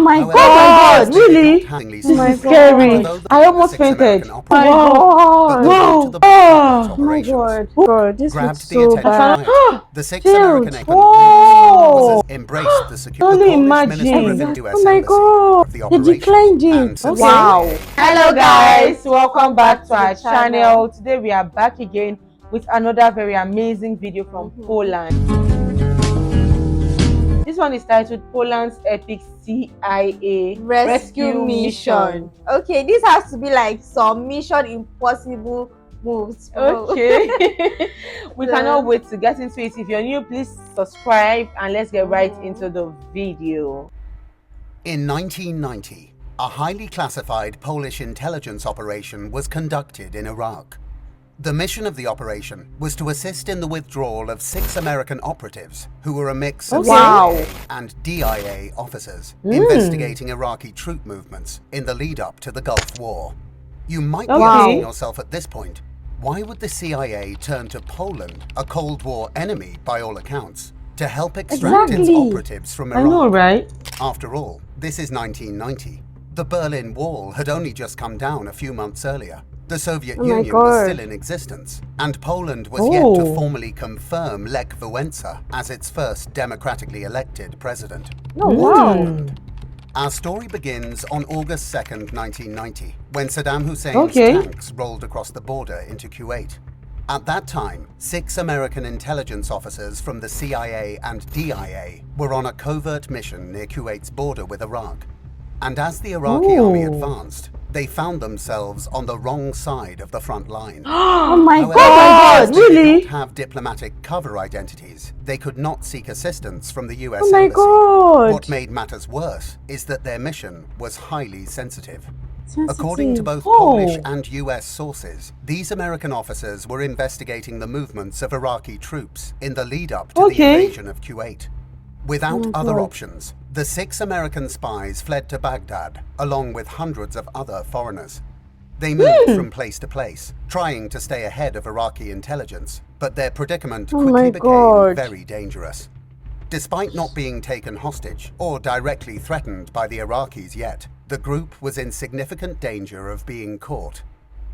my However, God, really? this This is scary. I almost fainted. Wow. Wow. Oh My God, this looks so bad. The six Tilt. American economic Whoa. embraced the security. Only The Polish imagine. Minister of Oh my God. They declined it. Wow. Hello guys, welcome back to our channel. Today we are back again with another very amazing video from Poland. This one is titled Poland's Epic CIA Rescue Mission. Okay, this has to be like some Mission Impossible moves. Okay. We cannot wait to get into it. If you're new, please subscribe and let's get right into the video. In 1990, a highly classified Polish intelligence operation was conducted in Iraq. The mission of the operation was to assist in the withdrawal of 6 American operatives who were a mix of CIA and DIA officers investigating Iraqi troop movements in the lead-up to the Gulf War. You might be asking yourself at this point, why would the CIA turn to Poland, a Cold War enemy by all accounts, to help extract its operatives from Iraq? I know, right? After all, this is 1990. The Berlin Wall had only just come down a few months earlier. The Soviet Union was still in existence, and Poland was yet to formally confirm Lech Wałęsa as its first democratically elected president. Our story begins on August 2nd, 1990, when Saddam Hussein's tanks rolled across the border into Kuwait. At that time, 6 American intelligence officers from the CIA and DIA were on a covert mission near Kuwait's border with Iraq. And as the Iraqi army advanced, they found themselves on the wrong side of the front line. Oh my However, God, they really? did not have diplomatic cover identities. They could not seek assistance from the US Oh my embassy. God. What made matters worse is that their mission was highly sensitive. According to both Polish and US sources, these American officers were investigating the movements of Iraqi troops in the lead-up to the invasion of Kuwait. Without other options, the 6 American spies fled to Baghdad, along with hundreds of other foreigners. They moved from place to place, trying to stay ahead of Iraqi intelligence, but their predicament quickly became very dangerous. Despite not being taken hostage or directly threatened by the Iraqis yet, the group was in significant danger of being caught.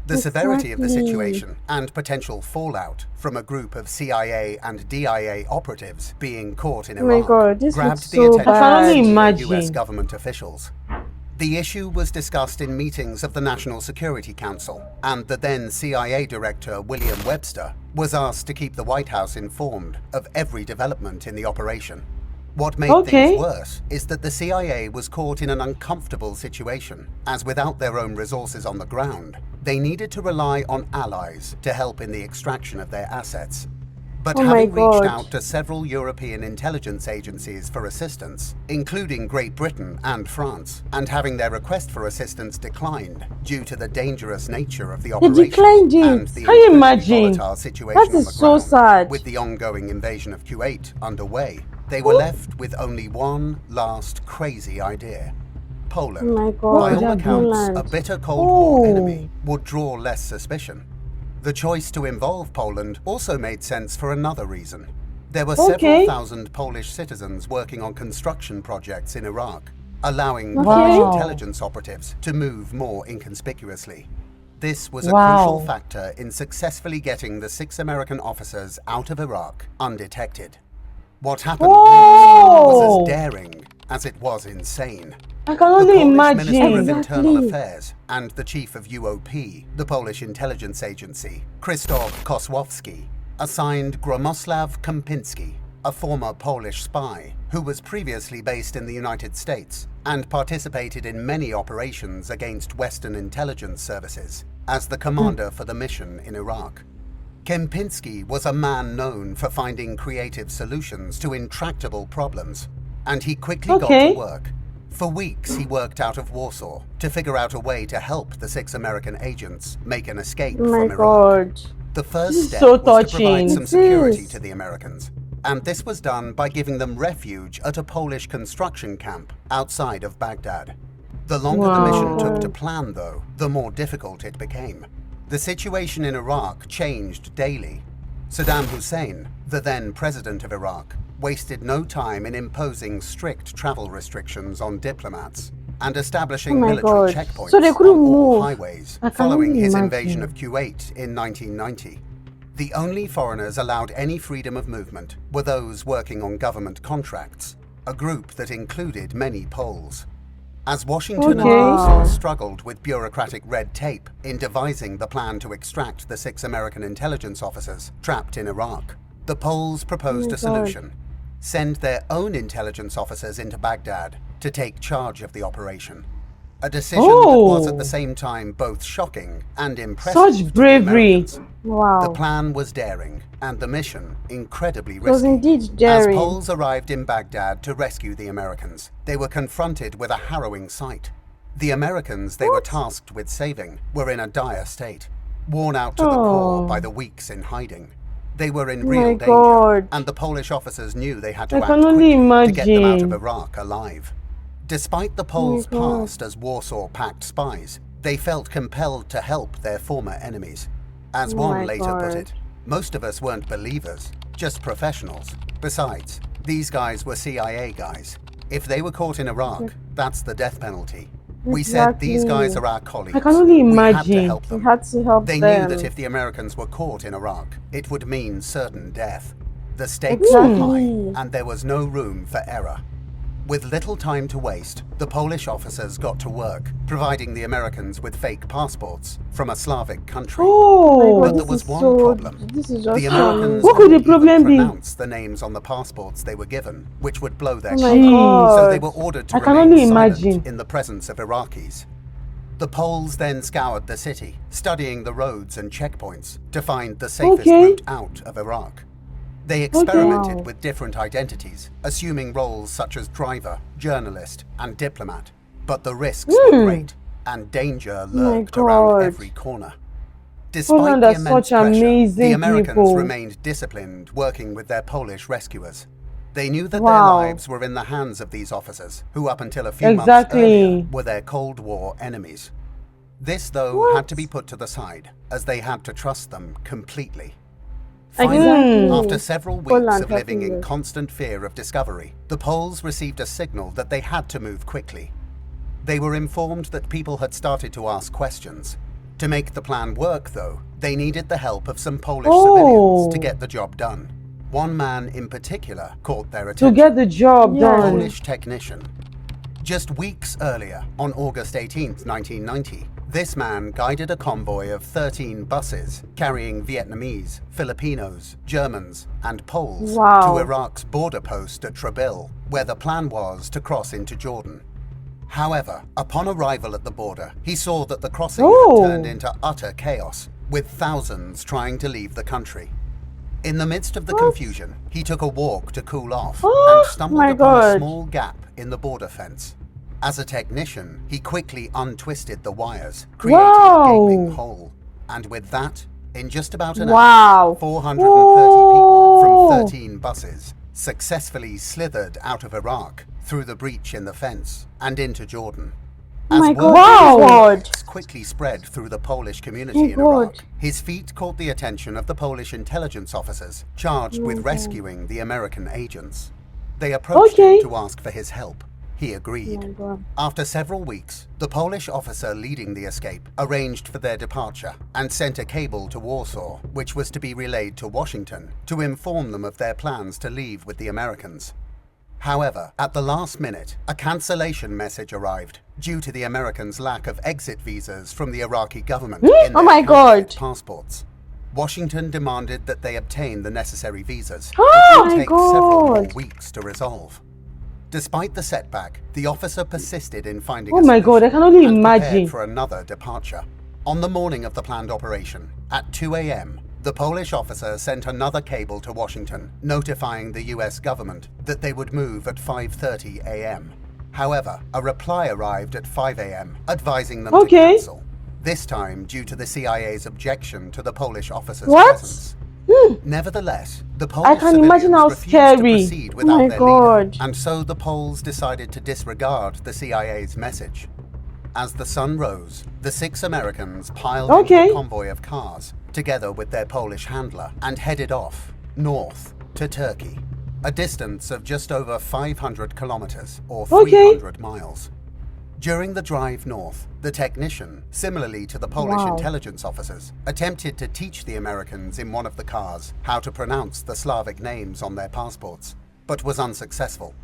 The severity of the situation and potential fallout from a group of CIA and DIA operatives being caught in Iraq grabbed the attention of US government officials. The issue was discussed in meetings of the National Security Council, and the then CIA Director William Webster was asked to keep the White House informed of every development in the operation. What made things worse is that the CIA was caught in an uncomfortable situation, as without their own resources on the ground, they needed to rely on allies to help in the extraction of their assets. But having reached out to several European intelligence agencies for assistance, including Great Britain and France, and having their request for assistance declined due to the dangerous nature of the operation and the volatile situation on the ground, with the ongoing invasion of Kuwait underway, they were left with only one last crazy idea. Poland, by all accounts, a bitter Cold War enemy, would draw less suspicion. The choice to involve Poland also made sense for another reason. There were several thousand Polish citizens working on construction projects in Iraq, allowing Polish intelligence operatives to move more inconspicuously. This was a crucial factor in successfully getting the 6 American officers out of Iraq undetected. What happened was as daring as it was insane. I can only imagine. The Polish Minister of Internal Affairs and the Chief of UOP, the Polish intelligence agency, Krzysztof Kosłowski, assigned Gromosław Kempinski, a former Polish spy who was previously based in the United States and participated in many operations against Western intelligence services, as the commander for the mission in Iraq. Kempinski was a man known for finding creative solutions to intractable problems, and he quickly got to work. For weeks, he worked out of Warsaw to figure out a way to help the 6 American agents make an escape from Iraq. The first step was to provide some security to the Americans, and this was done by giving them refuge at a Polish construction camp outside of Baghdad. The longer the mission took to plan, though, the more difficult it became. The situation in Iraq changed daily. Saddam Hussein, the then president of Iraq, wasted no time in imposing strict travel restrictions on diplomats and establishing military checkpoints so they couldn't on all move. highways following his invasion of Kuwait in 1990. The only foreigners allowed any freedom of movement were those working on government contracts, a group that included many Poles. As Washington and Warsaw struggled with bureaucratic red tape in devising the plan to extract the 6 American intelligence officers trapped in Iraq, the Poles proposed a solution: send their own intelligence officers into Baghdad to take charge of the operation. A decision that was at the same time both shocking and impressive. Such bravery. The plan was daring and the mission incredibly risky. It was indeed daring. As Poles arrived in Baghdad to rescue the Americans, they were confronted with a harrowing sight. The Americans they were tasked with saving were in a dire state, worn out to the core by the weeks in hiding. They were in real danger, and the Polish officers knew they had to act quickly to get them out of Iraq alive. Despite the Poles' past as Warsaw-pact spies, they felt compelled to help their former enemies. As one later put it, most of us weren't believers, just professionals. Besides, these guys were CIA guys. If they were caught in Iraq, that's the death penalty. We said these guys are our colleagues. I can only imagine. We had to help them. We had to help They them. knew that if the Americans were caught in Iraq, it would mean certain death. The stakes were high, and there was no room for error. With little time to waste, the Polish officers got to work, providing the Americans with fake passports from a Slavic country. But there was one problem. The Americans what could the couldn't problem even be? pronounce the names on the passports they were given, which would blow their my cover. God. So they were ordered to I can remain only silent imagine. in the presence of Iraqis. The Poles then scoured the city, studying the roads and checkpoints to find the safest route out of Iraq. They experimented with different identities, assuming roles such as driver, journalist, and diplomat. But the risks were great, and danger lurked around every corner. Despite the immense pressure, the Americans remained disciplined, working with their Polish rescuers. They knew that their lives were in the hands of these officers, who up until a few months earlier were their Cold War enemies. This, though, had to be put to the side, as they had to trust them completely. Finally, after several weeks of living in constant fear of discovery, the Poles received a signal that they had to move quickly. They were informed that people had started to ask questions. To make the plan work, though, they needed the help of some Polish civilians to get the job done. One man in particular caught their attention. To get the job done. A Polish technician. Just weeks earlier, on August 18th, 1990, this man guided a convoy of 13 buses carrying Vietnamese, Filipinos, Germans, and Poles to Iraq's border post at Trabil, where the plan was to cross into Jordan. However, upon arrival at the border, he saw that the crossing had turned into utter chaos, with thousands trying to leave the country. In the midst of the confusion, he took a walk to cool off and stumbled upon a small gap in the border fence. As a technician, he quickly untwisted the wires, creating a gaping hole. And with that, in just about an hour, 430 people from 13 buses successfully slithered out of Iraq through the breach in the fence and into Jordan. As word quickly spread through the Polish community in Iraq, his feat caught the attention of the Polish intelligence officers charged with rescuing the American agents. They approached him to ask for his help. He agreed. After several weeks, the Polish officer leading the escape arranged for their departure and sent a cable to Warsaw, which was to be relayed to Washington to inform them of their plans to leave with the Americans. However, at the last minute, a cancellation message arrived due to the Americans' lack of exit visas from the Iraqi government in their passports. Washington demanded that they obtain the necessary visas, which would take several more weeks to resolve. Despite the setback, the officer persisted in finding a solution I can only and imagine. prepared for another departure. On the morning of the planned operation, at 2 a.m., the Polish officer sent another cable to Washington, notifying the US government that they would move at 5:30 a.m. However, a reply arrived at 5 a.m., advising them to cancel, this time due to the CIA's objection to the Polish officer's presence. Nevertheless, the Polish civilians refused to proceed without their leader, and so the Poles decided to disregard the CIA's message. As the sun rose, the 6 Americans piled into a convoy of cars, together with their Polish handler, and headed off, north, to Turkey. a distance of just over 500 kilometers or 300 miles. During the drive north, the technician, similarly to the Polish intelligence officers, attempted to teach the Americans in one of the cars how to pronounce the Slavic names on their passports, but was unsuccessful.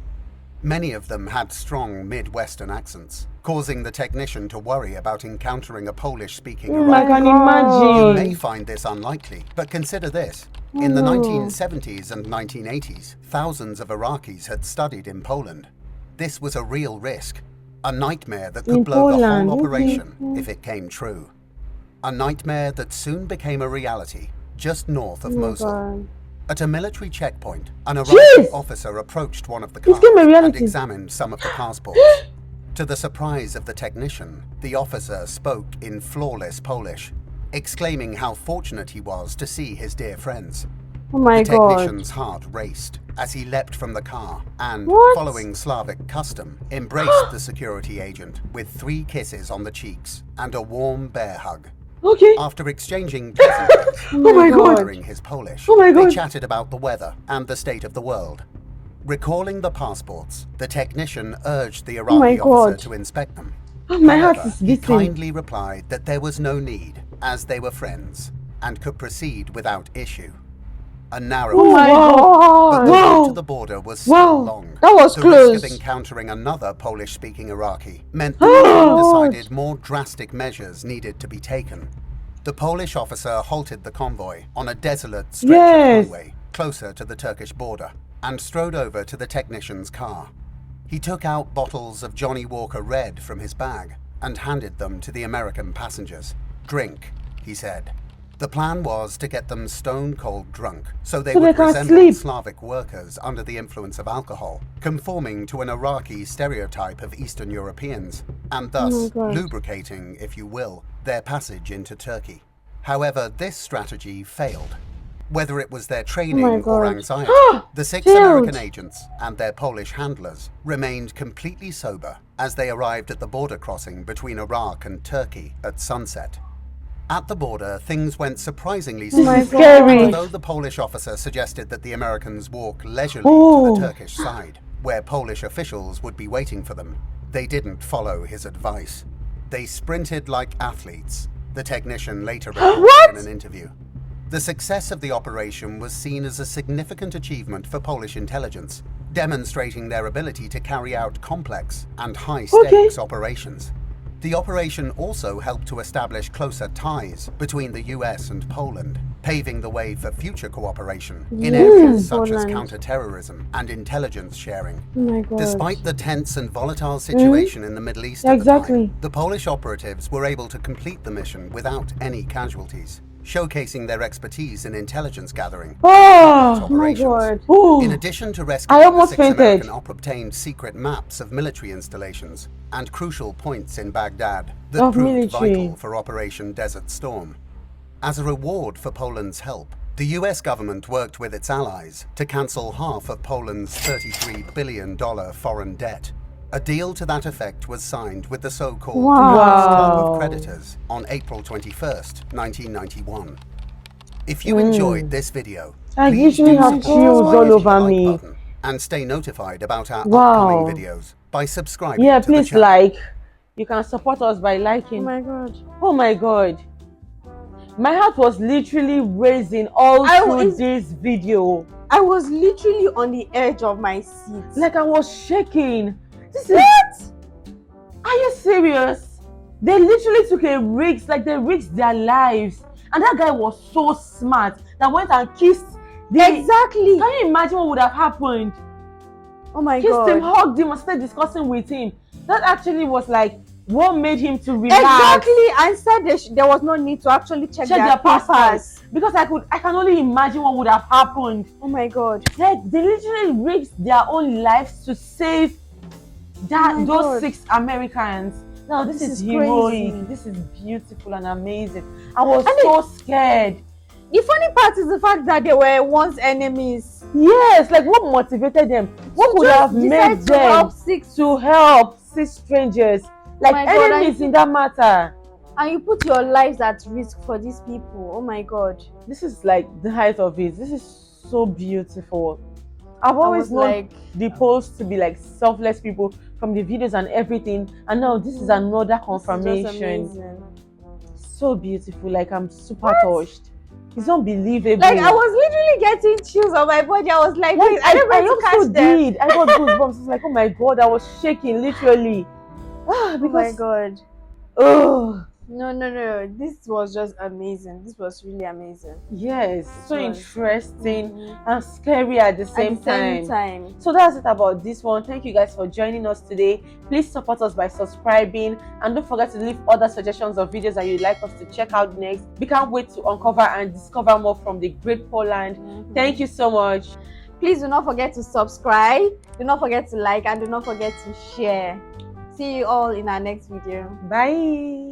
Many of them had strong Midwestern accents, causing the technician to worry about encountering a Polish-speaking Iraqi. I can imagine. You may find this unlikely, but consider this. In the 1970s and 1980s, thousands of Iraqis had studied in Poland. This was a real risk, a nightmare that could blow the whole operation if it came true. A nightmare that soon became a reality just north of Mosul. At a military checkpoint, an Iraqi officer approached one of the cars and examined some of the passports. To the surprise of the technician, the officer spoke in flawless Polish, exclaiming how fortunate he was to see his dear friends. The technician's heart raced as he leapt from the car and, following Slavic custom, embraced the security agent with 3 kisses on the cheeks and a warm bear hug. After exchanging pleasantries during his Polish, they chatted about the weather and the state of the world. Recalling the passports, the technician urged the Iraqi officer to inspect them. However, he kindly replied that there was no need, as they were friends, and could proceed without issue. A narrow but the road to the border was still long. That was the close. risk of encountering another Polish-speaking Iraqi meant that the decided more drastic measures needed to be taken. The Polish officer halted the convoy on a desolate stretch of highway closer to the Turkish border and strode over to the technician's car. He took out bottles of Johnny Walker Red from his bag and handed them to the American passengers. "Drink," he said. The plan was to get them stone-cold drunk, so they would resemble Slavic workers under the influence of alcohol, conforming to an Iraqi stereotype of Eastern Europeans, and thus lubricating, if you will, their passage into Turkey. However, this strategy failed. Whether it was their training or anxiety, the 6 American agents and their Polish handlers remained completely sober as they arrived at the border crossing between Iraq and Turkey at sunset. At the border, things went surprisingly smoothly, although the Polish officer suggested that the Americans walk leisurely to the Turkish side, where Polish officials would be waiting for them. They didn't follow his advice. They sprinted like athletes, the technician later reported in an interview. The success of the operation was seen as a significant achievement for Polish intelligence, demonstrating their ability to carry out complex and high-stakes operations. The operation also helped to establish closer ties between the US and Poland, paving the way for future cooperation in areas such as counterterrorism and intelligence sharing. Despite the tense and volatile situation in the Middle East at the time, the Polish operatives were able to complete the mission without any casualties, showcasing their expertise in intelligence gathering and operations. In addition to rescuing the 6 American obtained secret maps of military installations and crucial points in Baghdad that proved vital for Operation Desert Storm. As a reward for Poland's help, the US government worked with its allies to cancel half of Poland's $33 billion foreign debt. A deal to that effect was signed with the so-called Club of Creditors on April 21st, 1991. If you enjoyed this video, please do have chills all over me. button and stay notified about our upcoming videos by subscribing to the please channel. like. You can support us by liking. Oh my god. My heart was literally raising all through this video. I was literally on the edge of my seat. Like I was shaking. This is Are you serious? They literally took a risk, like they risked their lives. And that guy was so smart that went and kissed the... Exactly. Can you imagine what would have happened? Oh my God. God. Kissed him, hugged him, and started discussing with him. That actually was like what made him to relax. Exactly. And said there was no need to actually check their papers. Because I can only imagine what would have happened. Oh my God. They literally risked their own lives to save those 6 Americans. Now this is heroic. Crazy. This is beautiful and amazing. I was so scared. The funny part is the fact that they were once enemies. Yes, like what motivated them? What would have made them to help 6 strangers? Like enemies in that matter. And you put your lives at risk for these people. Oh my God. This is like the height of it. This is so beautiful. I've always was known like, the Poles to be like selfless people from the videos and everything, and now this is another this is just confirmation. amazing. So beautiful, like I'm super touched. It's unbelievable. Like I was literally getting chills on my body. I was like, Like, wait, I don't I going to also catch them. did. I got goosebumps. I was like, oh my god, I was shaking literally. Oh my Because god. oh No. This was just amazing. This was really amazing. yes, so was. interesting and scary at the same At the same time. So that's it about this one. Thank you guys for joining us today. Please support us by subscribing, and don't forget to leave other suggestions of videos that you'd like us to check out next. We can't wait to uncover and discover more from the great Poland. Thank you so much. Please do not forget to subscribe, do not forget to like, and do not forget to share. See you all in our next video. Bye.